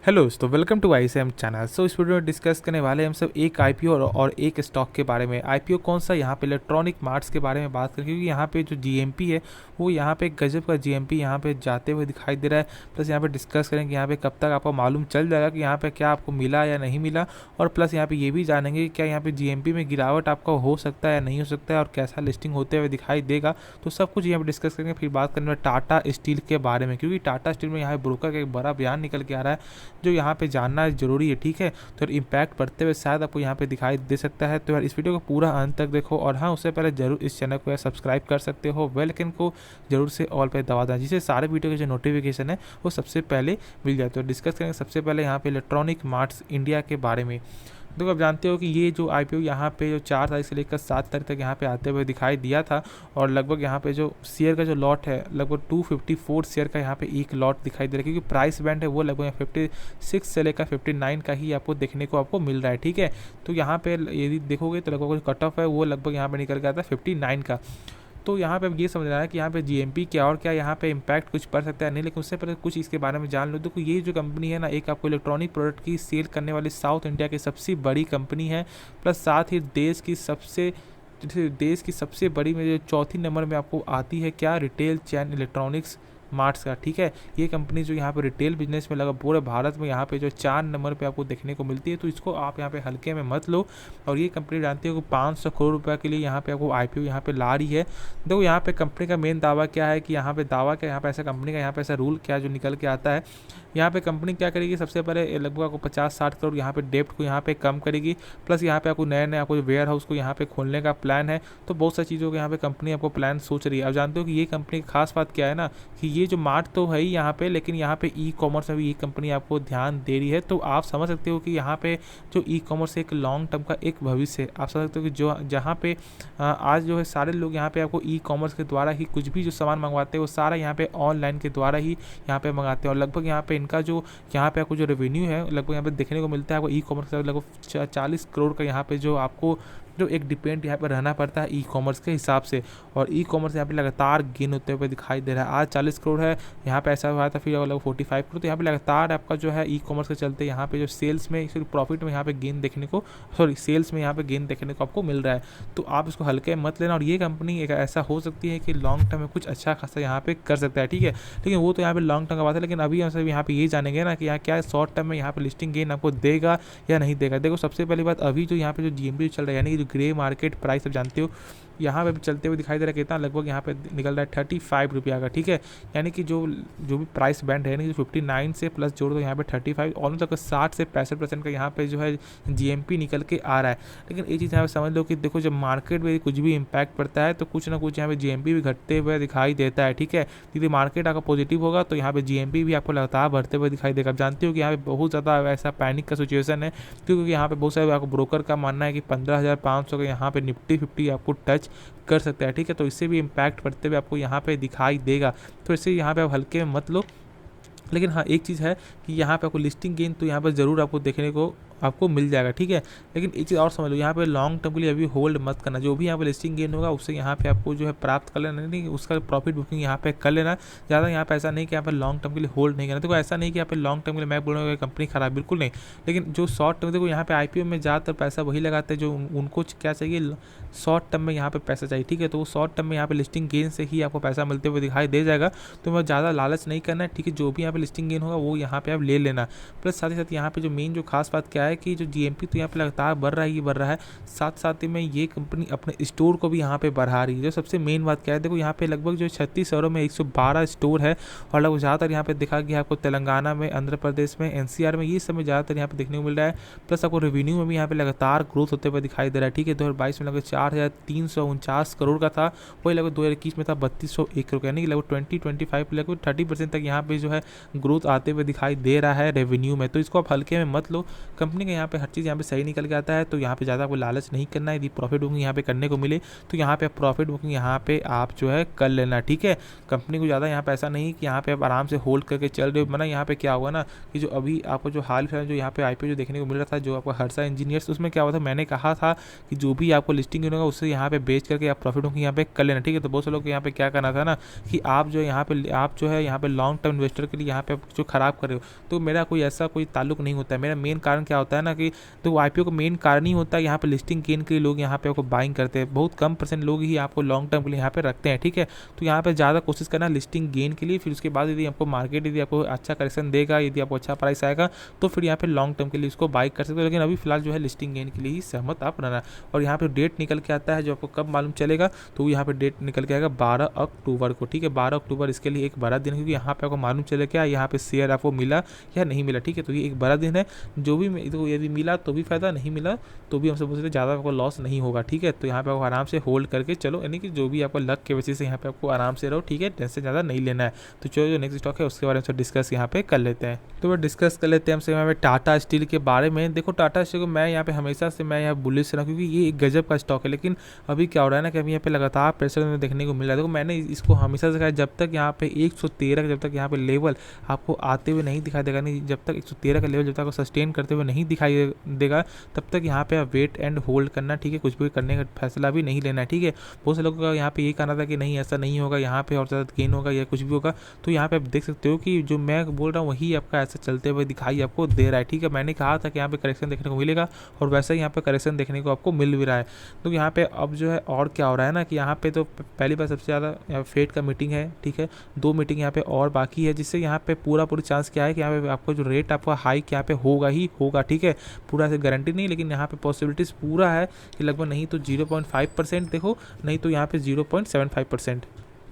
Hello दोस्तों, welcome to ICM channel. इस video में डिस्कस करने वाले हम सब एक आईपीओ और एक स्टॉक के बारे में। आईपीओ कौन सा, यहाँ पे इलेक्ट्रॉनिक मार्ट्स के बारे में बात करें, क्योंकि यहाँ पे जो जीएमपी है वो यहाँ पे गजब का जीएमपी यहाँ पे जाते हुए दिखाई दे रहा है। प्लस यहाँ पे डिस्कस करेंगे यहाँ पे कब तक आपको मालूम चल जाएगा कि यहाँ पे क्या आपको मिला या नहीं मिला, और प्लस यहाँ पे ये भी जानेंगे कि क्या यहाँ पे जीएमपी में गिरावट आपका हो सकता है या नहीं हो सकता है, और कैसा लिस्टिंग होते हुए दिखाई देगा। तो सब कुछ यहाँ पे डिस्कस करेंगे। फिर बात करेंगे टाटा स्टील के बारे में, क्योंकि टाटा स्टील में यहाँ पे ब्रोकर का एक बड़ा बयान निकल के आ रहा है जो यहाँ पे जानना जरूरी है। ठीक है, तो इम्पैक्ट पड़ते हुए शायद आपको यहाँ पे दिखाई दे सकता है। तो यार इस वीडियो को पूरा अंत तक देखो, और हाँ उससे पहले जरूर इस चैनल को सब्सक्राइब कर सकते हो, बेल आइकन को जरूर से ऑल पे दबा दें, जिससे सारे वीडियो के जो नोटिफिकेशन है वो सबसे पहले मिल जाए। तो डिस्कस करेंगे सबसे पहले यहाँ पे इलेक्ट्रॉनिक मार्ट्स इंडिया के बारे में। देखो आप जानते हो कि ये जो आईपीओ यहाँ पे जो 4 तारीख से लेकर 7 तारीख तक यहाँ पे आते हुए दिखाई दिया था, और लगभग यहाँ पे जो शेयर का जो लॉट है लगभग 254 शेयर का यहाँ पे एक लॉट दिखाई दे रहा है, क्योंकि प्राइस बैंड है वो लगभग 56 से लेकर 59 का ही आपको देखने को आपको मिल रहा है। ठीक है, तो यहाँ पे यदि देखोगे तो लगभग जो कट ऑफ है वो लगभग यहाँ पे निकल के आता है 59 का। तो यहाँ पे अब ये समझना है कि यहाँ पे जीएमपी क्या और क्या यहाँ पे इम्पैक्ट कुछ पड़ सकता है नहीं, लेकिन उससे पहले कुछ इसके बारे में जान लो। देखो ये जो कंपनी है ना, एक आपको इलेक्ट्रॉनिक प्रोडक्ट की सेल करने वाली साउथ इंडिया की सबसे बड़ी कंपनी है, प्लस साथ ही देश की सबसे बड़ी में जो चौथी नंबर में आपको आती है क्या, रिटेल चैन इलेक्ट्रॉनिक्स मार्ट्स का। ठीक है, ये कंपनी जो यहाँ पे रिटेल बिजनेस में लगा पूरे भारत में यहाँ पे जो 4 नंबर पे आपको देखने को मिलती है, तो इसको आप यहाँ पे हल्के में मत लो। और ये कंपनी जानती हो कि 500 करोड़ रुपये के लिए यहाँ पे आपको आईपीओ यहाँ पे ला रही है। देखो यहाँ पे कंपनी का मेन दावा क्या है कि यहाँ पे दावा क्या, यहाँ पे ऐसा कंपनी का यहाँ पे ऐसा रूल क्या जो निकल के आता है। यहाँ पे कंपनी क्या करेगी, सबसे पहले लगभग आपको 50-60 करोड़ यहाँ पे डेप्ट को यहाँ पे कम करेगी, प्लस यहाँ पे आपको नए आपको वेयर हाउस को यहाँ पे खोलने का प्लान है। तो बहुत सारी चीज़ों के यहाँ पे कंपनी आपको प्लान सोच रही है। अब जानते हो कि ये कंपनी की खास बात क्या है ना, कि ये जो मार्ट तो है ही यहाँ पे, लेकिन यहाँ पे ई कॉमर्स में भी ये कंपनी आपको ध्यान दे रही है। तो आप समझ सकते हो कि यहाँ पे जो ई कॉमर्स एक लॉन्ग टर्म का एक भविष्य है। आप समझ सकते हो कि जो जहाँ पे आज जो है सारे लोग यहाँ पे आपको ई कॉमर्स के द्वारा ही कुछ भी जो सामान मंगवाते हैं वो सारा यहाँ पे ऑनलाइन के द्वारा ही यहाँ पे मंगाते हैं। और लगभग यहाँ पे इनका जो यहाँ पे आपको जो रेवेन्यू है लगभग यहाँ पे देखने को मिलता है आपको ई कॉमर्स का लगभग 40 करोड़ का यहाँ पे जो आपको जो एक डिपेंड यहाँ पर रहना पड़ता है ई कॉमर्स के हिसाब से। और ई कॉमर्स यहाँ पे लगातार गेन होते हुए दिखाई दे रहा है। आज 40 करोड़ है, यहाँ पे ऐसा हुआ था फिर लगभग 45 करोड़। तो यहाँ पे लगातार आपका जो है ई कॉमर्स के चलते यहाँ पे जो सेल्स में प्रॉफिट में यहाँ पे गेन देखने को सेल्स में यहाँ पे गेन देखने को आपको मिल रहा है। तो आप इसको हल्के मत लेना। और ये कंपनी एक ऐसा हो सकती है कि लॉन्ग टर्म में कुछ अच्छा खासा यहाँ पे कर सकता है। ठीक है, लेकिन वो तो यहाँ पे लॉन्ग टर्म का बात है, लेकिन अभी हम सब यहाँ पे ये जानेंगे ना कि यहाँ क्या शॉर्ट टर्म में यहाँ पे लिस्टिंग गेन आपको देगा या नहीं देगा। देखो सबसे पहली बात, अभी जो यहाँ पे जो जीएमपी चल रहा है यानी कि जो ग्रे मार्केट प्राइस आप जानते हो यहाँ पे चलते हुए दिखाई दे रहा है कितना, लगभग यहाँ पे निकल रहा है 35 रुपया का। ठीक है, यानी कि जो भी प्राइस बैंड है, यानी कि 59 से प्लस जोड़ दो यहाँ पे 35, ऑलमोस्ट लगभग 60 से 65% का यहाँ पे जो है जीएमपी निकल के आ रहा है। लेकिन ये चीज़ यहाँ पे समझ लो कि देखो जब मार्केट में कुछ भी इम्पैक्ट पड़ता है तो कुछ ना कुछ यहाँ पे जीएमपी भी घटते हुए दिखाई देता है। ठीक है, यदि मार्केट आपका पॉजिटिव होगा तो यहाँ पे जीएमपी भी आपको लगातार बढ़ते हुए दिखाई देगा। आप जानते हो कि यहाँ पे बहुत ज़्यादा ऐसा पैनिक का सिचुएशन है, क्योंकि यहाँ पे बहुत सारे आपको ब्रोकर का मानना है कि 15,500 का यहाँ पे निफ्टी 50 आपको टच कर सकता है। ठीक है, तो इससे भी इम्पैक्ट पड़ते हुए आपको यहाँ पे दिखाई देगा। तो इससे यहाँ पे आप हल्के में मत लो। लेकिन हाँ एक चीज़ है कि यहाँ पे आपको लिस्टिंग गेन तो यहाँ पर ज़रूर आपको देखने को आपको मिल जाएगा। ठीक है, लेकिन एक चीज़ और समझ लो, यहाँ पे लॉन्ग टर्म के लिए अभी होल्ड मत करना। जो भी यहाँ पे लिस्टिंग गेन होगा उससे यहाँ पे आपको जो है प्राप्त कर लेना, नहीं उसका प्रॉफिट बुकिंग यहाँ पे कर लेना। ज़्यादा यहाँ पे ऐसा नहीं कि यहाँ पे लॉन्ग टर्म के लिए होल्ड नहीं करना। देखो ऐसा नहीं कि यहाँ पे लॉन्ग टर्म के लिए मैं बोल रहा हूँ कंपनी खराब, बिल्कुल नहीं। लेकिन जो शॉर्ट टर्म, देखो यहाँ पे आईपीओ में ज़्यादातर पैसा वही लगाते हैं जो उनको क्या चाहिए, शॉर्ट टर्म में यहाँ पे पैसा चाहिए। ठीक है, तो वो शॉर्ट टर्म में यहाँ पे लिस्टिंग गेन से ही आपको पैसा मिलते हुए दिखाई दे जाएगा। तो मैं ज़्यादा लालच नहीं करना है। ठीक है, जो भी यहाँ पे लिस्टिंग गेन होगा वो यहाँ पे आप ले लेना। प्लस साथ ही साथ यहाँ पे जो मेन जो खास बात क्या है कि जो जीएमपी तो यहाँ पे लगातार बढ़ रहा है, ये बढ़ रहा है, साथ साथ ही में ये कंपनी अपने स्टोर को भी यहाँ पे बढ़ा रही है। जो सबसे मेन बात क्या है, देखो यहाँ पे लगभग जो 36 शहरों में 112 स्टोर है, और लगभग ज़्यादातर यहाँ पे देखा गया आपको तेलंगाना में, आंध्र प्रदेश में, एनसीआर में, ये सब में ज़्यादातर यहाँ पे देखने को मिल रहा है। प्लस आपको रेवेन्यू में भी यहाँ पे लगातार ग्रोथ होते हुए दिखाई दे रहा है। ठीक है, 2022 में लगभग 4,349 करोड़ का था, वही लगभग 2021 में था 3,201 करोड़, यानी कि लगभग 2025 लगभग 30% तक यहाँ पे जो है ग्रोथ आते हुए दिखाई दे रहा है रेवेन्यू में। तो इसको आप हल्के में मत लो। कंपनी कंपनी का यहाँ पे हर चीज़ यहाँ पे सही निकल के आता है, तो यहाँ पे ज़्यादा आपको लालच नहीं करना है। यदि प्रॉफिट बुकिंग यहाँ पे करने को मिले तो यहाँ पे प्रॉफिट बुकिंग यहाँ पे आप जो है कर लेना, ठीक है। कंपनी को ज़्यादा यहाँ पे ऐसा नहीं कि यहाँ पे आप आराम से होल्ड करके चल रहे हो, वरना यहाँ पे क्या हुआ ना कि जो अभी आपको जो हाल फिलहाल जो यहाँ पे IPO जो देखने को मिल रहा था, जो आपका हर्षा इंजीनियर्स, उसमें क्या हुआ था, मैंने कहा था कि जो भी आपको लिस्टिंग होगा उससे यहाँ पे बेच करके आप प्रॉफिट बुकिंग यहाँ पे कर लेना, ठीक है। तो बहुत से लोग यहाँ पे क्या करना था ना कि आप जो यहाँ पे आप जो है यहाँ पे लॉन्ग टर्म इन्वेस्टर के लिए यहाँ पे जो खराब कर रहे हो, तो मेरा कोई ऐसा कोई ताल्लुक नहीं होता है। मेरा मेन कारण क्या होता है ना कि तो IPO का मेन कारण ही होता है यहाँ पे लिस्टिंग गेन के लिए लोग यहाँ पे आपको बाइंग करते हैं। बहुत कम % लोग ही आपको लॉन्ग टर्म के लिए यहाँ पे रखते हैं, ठीक है। तो यहाँ पे ज़्यादा कोशिश करना लिस्टिंग गेन के लिए, फिर उसके बाद यदि आपको मार्केट यदि आपको अच्छा करेक्शन देगा, यदि आपको अच्छा प्राइस आएगा तो फिर यहाँ पे लॉन्ग टर्म के लिए उसको बाई कर सकते हो। लेकिन अभी फिलहाल जो है लिस्टिंग गेन के लिए ही सहमत आप रहना। और यहाँ पे डेट निकल के आता है जो आपको कब मालूम चलेगा, तो यहाँ पे डेट निकल के आएगा 12 अक्टूबर को, ठीक है। 12 अक्टूबर इसके लिए एक बड़ा दिन है, क्योंकि यहाँ पे आपको मालूम चले क्या यहाँ पे शेयर आपको मिला या नहीं मिला, ठीक है। तो ये एक बड़ा दिन है, जो भी तो यदि मिला तो भी फायदा, नहीं मिला तो भी हम सब बोलते ज़्यादा आपको लॉस नहीं होगा, ठीक है। तो यहाँ पे आपको आराम से होल्ड करके चलो, यानी कि जो भी आपको लक के वजह से यहाँ पे आपको आराम से रहो, ठीक है। टेंशन ज़्यादा नहीं लेना है। तो चलो जो नेक्स्ट स्टॉक है उसके बारे में डिस्कस यहाँ पे कर लेते हैं। तो वो डिस्कस कर लेते हैं हमसे यहाँ पे टाटा स्टील के बारे में। देखो टाटा स्टील को मैं यहाँ पे हमेशा से मैं यहाँ बुलिश रहा, क्योंकि ये एक गजब का स्टॉक है। लेकिन अभी क्या हो रहा है ना कि अभी यहाँ पे लगातार प्रेशर में देखने को मिल रहा है। देखो मैंने इसको हमेशा से कहा, जब तक यहाँ पे 113 जब तक यहाँ पे लेवल आपको आते हुए नहीं दिखाई देगा, नहीं जब तक 113 का लेवल जब तक आपको सस्टेन करते हुए नहीं दिखाई देगा, तब तक यहाँ पे आप वेट एंड होल्ड करना, ठीक है। कुछ भी करने का फैसला भी नहीं लेना है, ठीक है। बहुत से लोगों का यहाँ पे ये कहना था कि नहीं ऐसा नहीं होगा, यहाँ पे और ज़्यादा गेन होगा या कुछ भी होगा। तो यहाँ पे आप देख सकते हो कि जो मैं बोल रहा हूँ वही आपका ऐसा चलते हुए दिखाई आपको दे रहा है, ठीक है। मैंने कहा था कि यहाँ पे करेक्शन देखने को मिलेगा और वैसे ही यहाँ पे करेक्शन देखने को आपको मिल भी रहा है। तो यहाँ पे अब जो है और क्या हो रहा है ना कि यहाँ पे तो पहली बार सबसे ज़्यादा फेड का मीटिंग है, ठीक है। 2 मीटिंग यहाँ पे और बाकी है, जिससे यहाँ पे पूरी चांस क्या है कि यहाँ पे आपको जो रेट आपका हाइक यहाँ पे होगा ही होगा, ठीक है। पूरा से गारंटी नहीं, लेकिन यहाँ पे पॉसिबिलिटीज़ पूरा है कि लगभग नहीं तो 0.5% देखो, नहीं तो यहाँ पे 0.75%।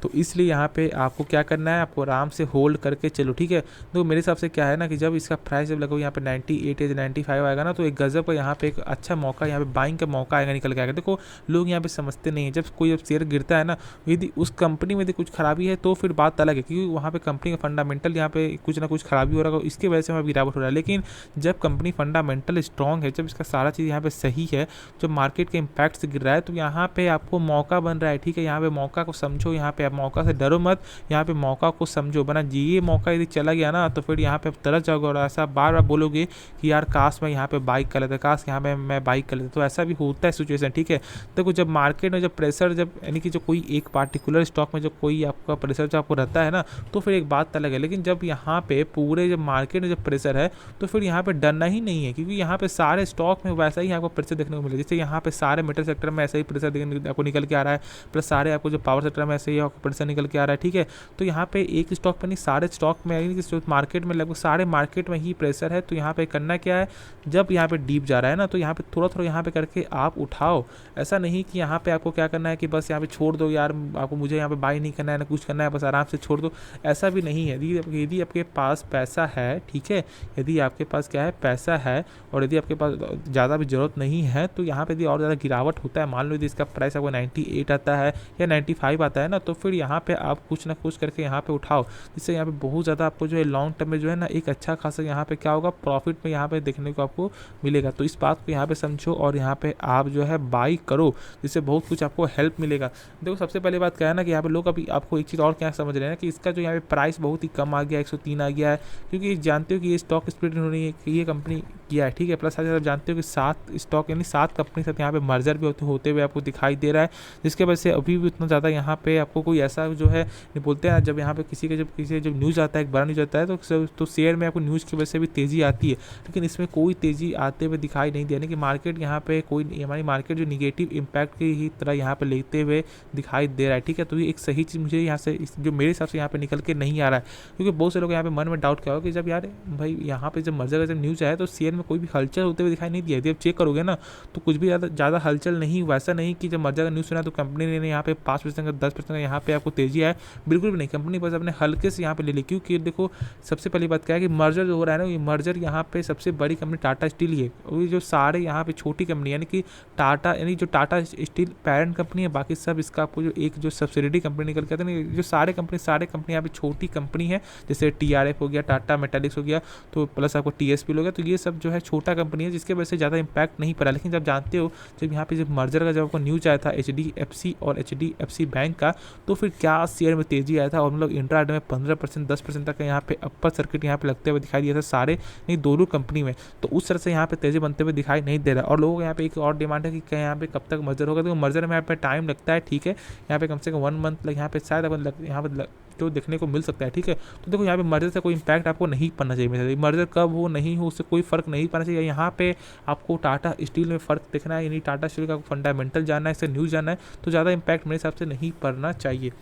तो इसलिए यहाँ पे आपको क्या करना है, आपको आराम से होल्ड करके चलो, ठीक है। तो मेरे हिसाब से क्या है ना कि जब इसका प्राइस जब लगभग यहाँ पे 98 या 95 आएगा ना, तो एक गजब का यहाँ पे एक अच्छा मौका, यहाँ पे बाइंग का मौका आएगा, निकल के आएगा। देखो लोग यहाँ पे समझते नहीं है, जब कोई जब शेयर गिरता है ना, यदि उस कंपनी में यदि कुछ खराबी है तो फिर बात अलग है, क्योंकि वहाँ पे कंपनी का फंडामेंटल यहाँ पे कुछ ना कुछ खराबी हो रहा है, इसकी वजह से वहाँ गिरावट हो रहा है। लेकिन जब कंपनी फंडामेंटल स्ट्रॉन्ग है, जब इसका सारा चीज़ यहाँ पे सही है, जब मार्केट के इम्पैक्ट से गिर रहा है, तो यहाँ पे आपको मौका बन रहा है, ठीक है। यहाँ पे मौका को समझो, यहाँ पे आप मौका से डरो मत, यहाँ पे मौका को समझो, बना जी ये मौका यदि चला गया ना तो फिर यहाँ पे आप तरस जाओगे और ऐसा बार बार बोलोगे कि यार काश मैं यहाँ पे बाइक कर लेता, काश यहाँ पे मैं बाइक कर लेता। तो ऐसा भी होता है सिचुएशन, ठीक है। देखो जब मार्केट में जब प्रेशर जब यानी कि जो कोई एक पार्टिकुलर स्टॉक में जो कोई आपका प्रेशर जो आपको रहता है ना, तो फिर एक बात अलग है। लेकिन जब यहाँ पे पूरे जब मार्केट में जब प्रेशर है तो फिर यहाँ पे डरना ही नहीं है, क्योंकि यहाँ पे सारे स्टॉक में वैसा ही आपको प्रेशर देखने को मिलेगा। जैसे यहाँ पे सारे मेटल सेक्टर में ऐसा ही प्रेशर आपको निकल के आ रहा है, प्लस सारे आपको जो पावर सेक्टर में ऐसे ही आपको प्रेशर निकल के आ रहा है, ठीक है। तो यहाँ पे एक स्टॉक पे नहीं, सारे स्टॉक में मार्केट में लगभग सारे मार्केट में ही प्रेशर है। तो यहाँ पे करना क्या है, जब यहाँ पे डीप जा रहा है ना, तो यहाँ पे थोड़ा थोड़ा यहाँ पे करके आप उठाओ। ऐसा नहीं कि यहाँ पे आपको क्या करना है कि बस यहाँ पे छोड़ दो, यार आपको मुझे यहाँ पे बाई नहीं करना है ना कुछ करना है, बस आराम से छोड़ दो, ऐसा भी नहीं है। यदि आपके पास पैसा है, ठीक है, यदि आपके पास क्या है पैसा है और यदि आपके पास ज़्यादा भी ज़रूरत नहीं है, तो यहाँ पे यदि और ज़्यादा गिरावट होता है, मान लो यदि इसका प्राइस आपको 98 आता है या 95 आता है ना, तो फिर यहाँ पे आप कुछ ना कुछ करके यहाँ पे उठाओ, जिससे यहाँ पे बहुत ज़्यादा आपको जो है लॉन्ग टर्म में जो है ना एक अच्छा खासा यहाँ पे क्या होगा, प्रॉफिट में यहाँ पे देखने को आपको मिलेगा। तो इस बात को यहाँ पे समझो और यहाँ पे आप जो है बाई करो, जिससे बहुत कुछ आपको हेल्प मिलेगा। देखो सबसे पहले बात क्या है ना कि यहाँ पे लोग अभी आपको एक चीज़ और क्या समझ रहे हैं कि इसका जो यहाँ पे प्राइस बहुत ही कम आ गया, 103 आ गया है, क्योंकि जानते हो कि ये स्टॉक स्प्लिट हो रही है कि ये कंपनी किया है, ठीक है। प्लस आप जानते हो कि 7 स्टॉक यानी 7 कंपनी साथ यहाँ पे मर्जर भी होते हुए आपको दिखाई दे रहा है, जिसके वजह से अभी भी उतना ज़्यादा यहाँ पे आपको कोई ऐसा जो है बोलते हैं जब यहाँ पे किसी जब न्यूज़ आता है, एक बड़ा न्यूज़ आता है तो शेयर में आपको न्यूज़ की वजह से भी तेज़ी आती है, लेकिन इसमें कोई तेज़ी आते हुए दिखाई नहीं दिया, यानी कि मार्केट यहाँ पे कोई हमारी मार्केट जो निगेटिव इम्पैक्ट की ही तरह यहाँ पे लेते हुए दिखाई दे रहा है, ठीक है। तो ये एक सही चीज़ मुझे यहाँ से जो मेरे हिसाब से यहाँ पे निकल के नहीं आ रहा है, क्योंकि बहुत से लोग यहाँ पे मन में डाउट क्या होगा कि जब यार भाई यहाँ पे जब मर्जर का जब न्यूज़ आया तो शेयर में कोई भी हलचल होते हुए दिखाई नहीं दिया। यदि आप चेक करोगे ना तो कुछ भी ज़्यादा हलचल नहीं, वैसा नहीं कि जब मर्जर का न्यूज़ सुना तो कंपनी ने यहाँ पे 5% का 10% का यहाँ पे आपको तेजी आया, बिल्कुल भी नहीं। कंपनी बस अपने हल्के से यहाँ पे ले ली, क्योंकि देखो सबसे पहली बात क्या है कि मर्जर जो हो रहा है ना, ये मर्जर यहाँ पे सबसे बड़ी कंपनी टाटा स्टील ही है, और जो सारे यहाँ पे छोटी कंपनी यानी कि टाटा यानी जो टाटा स्टील पेरेंट कंपनी है, बाकी सब इसका आपको जो एक जो सब्सिडी कंपनी निकल के आते हैं, जो सारे कंपनी यहाँ पे छोटी कंपनी है, जैसे TRF हो गया, टाटा मेटालिक्स हो गया, तो प्लस आपको TSP हो गया, तो ये सब जो जो है छोटा कंपनी है, जिसके वजह से ज़्यादा इंपैक्ट नहीं पड़ा। लेकिन जब जानते हो जब यहाँ पे जब मर्जर का जब आपको न्यूज़ आया था HDFC और HDFC बैंक का, तो फिर क्या शेयर में तेजी आया था और हम लोग इंट्राडे में 15% 10% तक यहाँ पे अपर सर्किट यहाँ पे लगते हुए दिखाई दिया था सारे नहीं दोनों कंपनी में। तो उस तरह से यहाँ पे तेजी बनते हुए दिखाई नहीं दे रहा। और लोगों को यहाँ पे एक और डिमांड है कि क्या यहाँ पे कब तक मर्जर होगा। तो मर्जर में यहाँ पे टाइम लगता है, ठीक है, यहाँ पे कम से कम 1 मंथ यहाँ पे शायद यहाँ पे तो देखने को मिल सकता है, ठीक है। तो देखो यहाँ पे मर्जर से कोई इंपैक्ट आपको नहीं पड़ना चाहिए मेरे, मर्जर कब हो नहीं हो उससे कोई फर्क नहीं पड़ना चाहिए। यहाँ पे आपको टाटा स्टील में फ़र्क देखना है, यानी टाटा स्टील का फंडामेंटल जानना है, इससे न्यूज़ जानना है, तो ज़्यादा इंपैक्ट मेरे हिसाब से नहीं पड़ना चाहिए।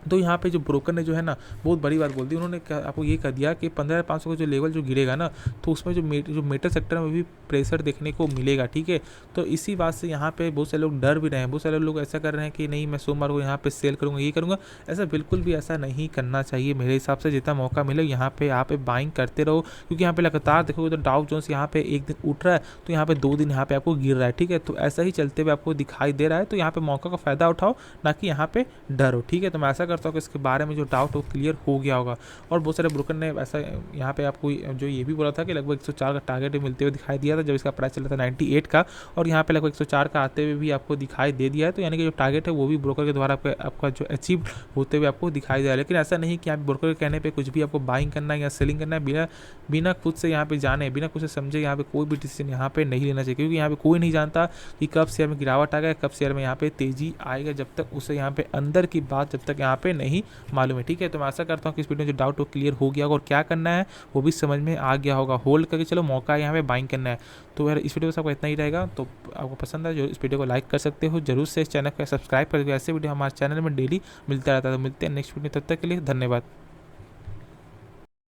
तो यहाँ पे जो ब्रोकर ने जो है ना बहुत बड़ी बात बोल दी, उन्होंने आपको ये कह दिया कि 15,500 का जो लेवल जो गिरेगा ना, तो उसमें जो मेटल सेक्टर में भी प्रेशर देखने को मिलेगा, ठीक है। तो इसी बात से यहाँ पे बहुत सारे लोग डर भी रहे हैं, बहुत सारे लोग ऐसा कर रहे हैं कि नहीं मैं सोमवार को यहाँ पे सेल करूँगा, ये करूँगा। ऐसा बिल्कुल भी ऐसा नहीं करना चाहिए मेरे हिसाब से। जितना मौका मिले यहाँ पे बाइंग करते रहो, क्योंकि यहाँ पे लगातार देखोगे तो डाउ जोन्स यहाँ पे एक दिन उठ रहा है तो यहाँ पे 2 दिन यहाँ पे आपको गिर रहा है, ठीक है। तो ऐसा ही चलते हुए आपको दिखाई दे रहा है, तो यहाँ पे मौका का फ़ायदा उठाओ, ना कि यहाँ पे डरो, ठीक है। तो मैं ऐसा करता हूँ कि इसके बारे में जो डाउट हो क्लियर हो गया होगा। और बहुत सारे ब्रोकर ने ऐसा यहाँ पे आपको जो ये भी बोला था कि लगभग 104 का टारगेट मिलते हुए दिखाई दिया था जब इसका प्राइस चला था 98 का, और यहाँ पे लगभग 104 का आते हुए भी आपको दिखाई दे दिया है। तो यानी कि जो टारगेट है वो भी ब्रोकर के द्वारा आपका जो अचीव होते हुए आपको दिखाई दिया है। लेकिन ऐसा नहीं कि आप ब्रोकर के कहने पर कुछ भी आपको बाइंग करना है या सेलिंग करना है, बिना खुद से यहाँ पे जाने, बिना कुछ से समझे यहाँ पे कोई भी डिसीजन यहाँ पे नहीं लेना चाहिए, क्योंकि यहाँ पे कोई नहीं जानता कि कब शेयर में गिरावट आ गया, कब शेयर में यहाँ पे तेजी आएगा, जब तक उसे यहाँ पे अंदर की बात जब तक यहाँ पे नहीं मालूम है, ठीक है। तो मैं आशा करता हूँ कि इस वीडियो में जो डाउट हो क्लियर हो गया होगा और क्या करना है वो भी समझ में आ गया होगा। होल्ड करके चलो, मौका यहाँ पे बाइंग करना है। तो यार इस वीडियो से आपको इतना ही रहेगा। तो आपको पसंद है जो इस वीडियो को लाइक कर सकते हो, जरूर से इस चैनल को सब्सक्राइब कर दो। ऐसे वीडियो हमारे चैनल में डेली मिलता रहता है। तो मिलते हैं नेक्स्ट वीडियो, तब तक के लिए धन्यवाद।